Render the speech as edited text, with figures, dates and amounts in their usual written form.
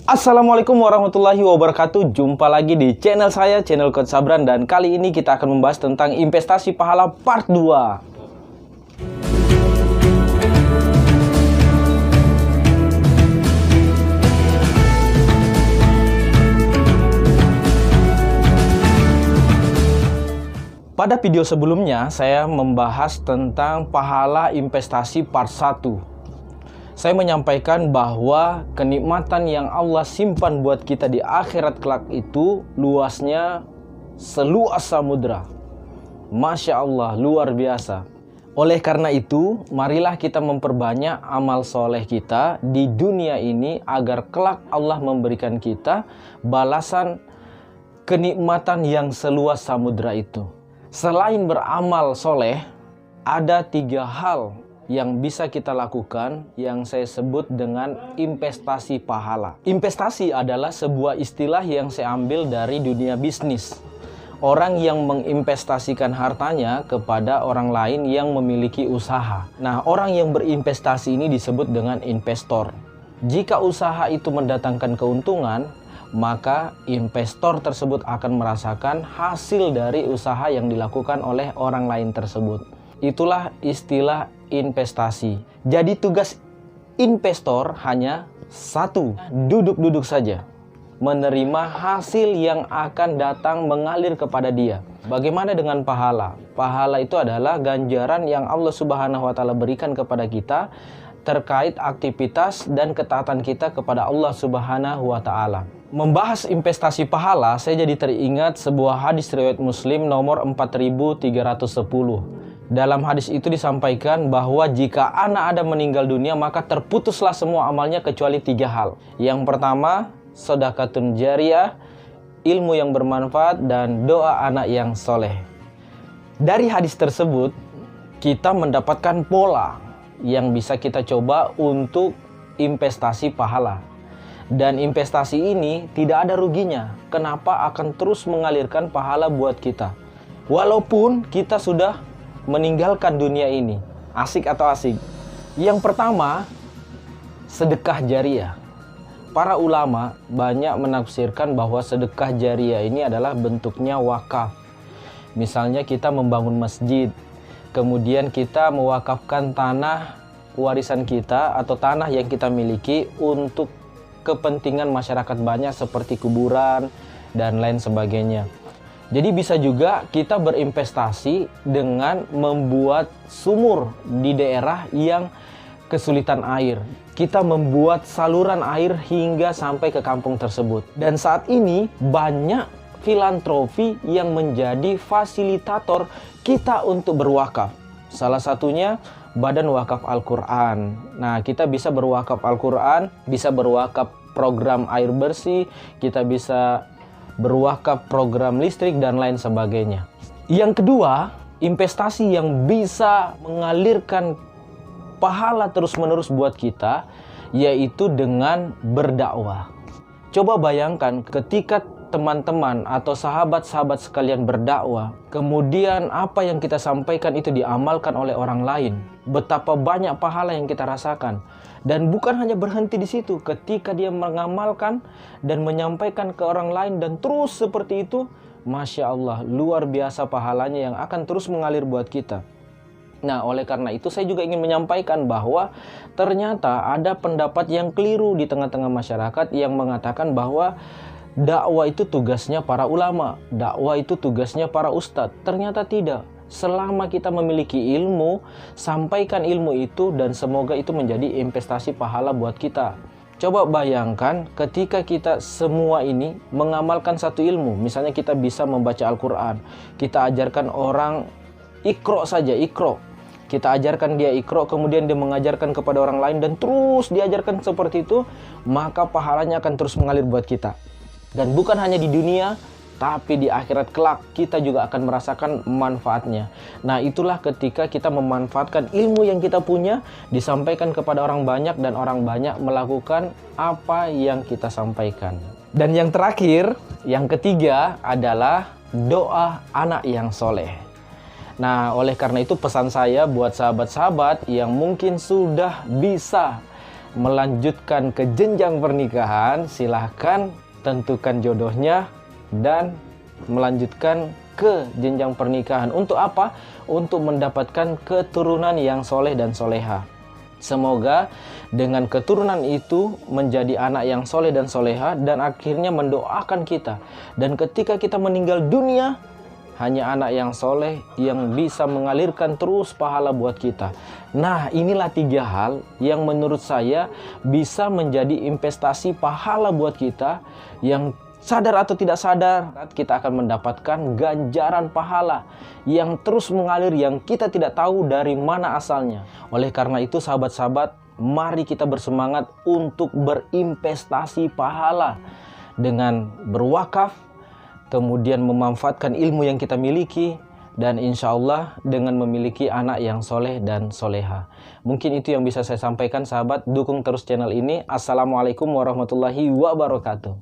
Assalamualaikum warahmatullahi wabarakatuh. Jumpa lagi di channel saya, channel Coach Sabran. Dan kali ini kita akan membahas tentang investasi pahala part 2. Pada video sebelumnya, saya membahas tentang pahala investasi part 1. Saya menyampaikan bahwa kenikmatan yang Allah simpan buat kita di akhirat kelak itu luasnya seluas samudra. Masya Allah, luar biasa. Oleh karena itu, marilah kita memperbanyak amal soleh kita di dunia ini agar kelak Allah memberikan kita balasan kenikmatan yang seluas samudra itu. Selain beramal soleh, ada 3 hal yang bisa kita lakukan yang saya sebut dengan investasi pahala. Investasi adalah sebuah istilah yang saya ambil dari dunia bisnis. Orang yang menginvestasikan hartanya kepada orang lain yang memiliki usaha. Nah, orang yang berinvestasi ini disebut dengan investor. Jika usaha itu mendatangkan keuntungan, maka investor tersebut akan merasakan hasil dari usaha yang dilakukan oleh orang lain tersebut. Itulah istilah investasi. Jadi tugas investor hanya satu, duduk-duduk saja, menerima hasil yang akan datang mengalir kepada dia. Bagaimana dengan pahala? Pahala itu adalah ganjaran yang Allah Subhanahu wa Ta'ala berikan kepada kita terkait aktivitas dan ketaatan kita kepada Allah Subhanahu wa Ta'ala. Membahas investasi pahala, saya jadi teringat sebuah hadis riwayat Muslim nomor 4310. Dalam hadis itu disampaikan bahwa jika anak Adam meninggal dunia, maka terputuslah semua amalnya kecuali 3 hal. Yang pertama, sedekatun jariyah, ilmu yang bermanfaat, dan doa anak yang soleh. Dari hadis tersebut, kita mendapatkan pola yang bisa kita coba untuk investasi pahala. Dan investasi ini tidak ada ruginya. Kenapa? Akan terus mengalirkan pahala buat kita. Walaupun kita sudah meninggalkan dunia ini. Asik atau asik? Yang pertama, sedekah jariyah. Para ulama banyak menafsirkan bahwa sedekah jariyah ini adalah bentuknya wakaf. Misalnya kita membangun masjid, kemudian kita mewakafkan tanah warisan kita atau tanah yang kita miliki untuk kepentingan masyarakat banyak seperti kuburan dan lain sebagainya. Jadi bisa juga kita berinvestasi dengan membuat sumur di daerah yang kesulitan air. Kita membuat saluran air hingga sampai ke kampung tersebut. Dan saat ini banyak filantropi yang menjadi fasilitator kita untuk berwakaf. Salah satunya Badan Wakaf Al-Quran. Nah, kita bisa berwakaf Al-Quran, bisa berwakaf program air bersih, kita bisa berwakaf program listrik dan lain sebagainya. Yang kedua, investasi yang bisa mengalirkan pahala terus-menerus buat kita, yaitu dengan berdakwah. Coba bayangkan ketika teman-teman atau sahabat-sahabat sekalian berdakwah, kemudian apa yang kita sampaikan itu diamalkan oleh orang lain. Betapa banyak pahala yang kita rasakan. Dan bukan hanya berhenti di situ, ketika dia mengamalkan dan menyampaikan ke orang lain dan terus seperti itu, Masya Allah, luar biasa pahalanya yang akan terus mengalir buat kita. Nah, oleh karena itu saya juga ingin menyampaikan bahwa ternyata ada pendapat yang keliru di tengah-tengah masyarakat yang mengatakan bahwa dakwah itu tugasnya para ulama, dakwah itu tugasnya para ustadz. Ternyata tidak. Selama kita memiliki ilmu, sampaikan ilmu itu dan semoga itu menjadi investasi pahala buat kita. Coba bayangkan ketika kita semua ini mengamalkan satu ilmu. Misalnya kita bisa membaca Al-Quran, kita ajarkan orang Iqra saja, Iqra. Kita ajarkan dia Iqra, kemudian dia mengajarkan kepada orang lain dan terus diajarkan seperti itu, maka pahalanya akan terus mengalir buat kita. Dan bukan hanya di dunia, tapi di akhirat kelak kita juga akan merasakan manfaatnya. Nah, itulah ketika kita memanfaatkan ilmu yang kita punya, disampaikan kepada orang banyak dan orang banyak melakukan apa yang kita sampaikan. Dan yang terakhir, yang ketiga adalah doa anak yang soleh. Nah, oleh karena itu pesan saya buat sahabat-sahabat yang mungkin sudah bisa melanjutkan ke jenjang pernikahan, silahkan tentukan jodohnya dan melanjutkan ke jenjang pernikahan. Untuk apa? Untuk mendapatkan keturunan yang soleh dan soleha. Semoga dengan keturunan itu menjadi anak yang soleh dan soleha dan akhirnya mendoakan kita. Dan ketika kita meninggal dunia, hanya anak yang soleh yang bisa mengalirkan terus pahala buat kita. Nah, inilah 3 hal yang menurut saya bisa menjadi investasi pahala buat kita, yang sadar atau tidak sadar kita akan mendapatkan ganjaran pahala yang terus mengalir, yang kita tidak tahu dari mana asalnya. Oleh karena itu sahabat-sahabat, mari kita bersemangat untuk berinvestasi pahala dengan berwakaf, kemudian memanfaatkan ilmu yang kita miliki, dan insya Allah dengan memiliki anak yang soleh dan soleha. Mungkin itu yang bisa saya sampaikan sahabat. Dukung terus channel ini. Assalamualaikum warahmatullahi wabarakatuh.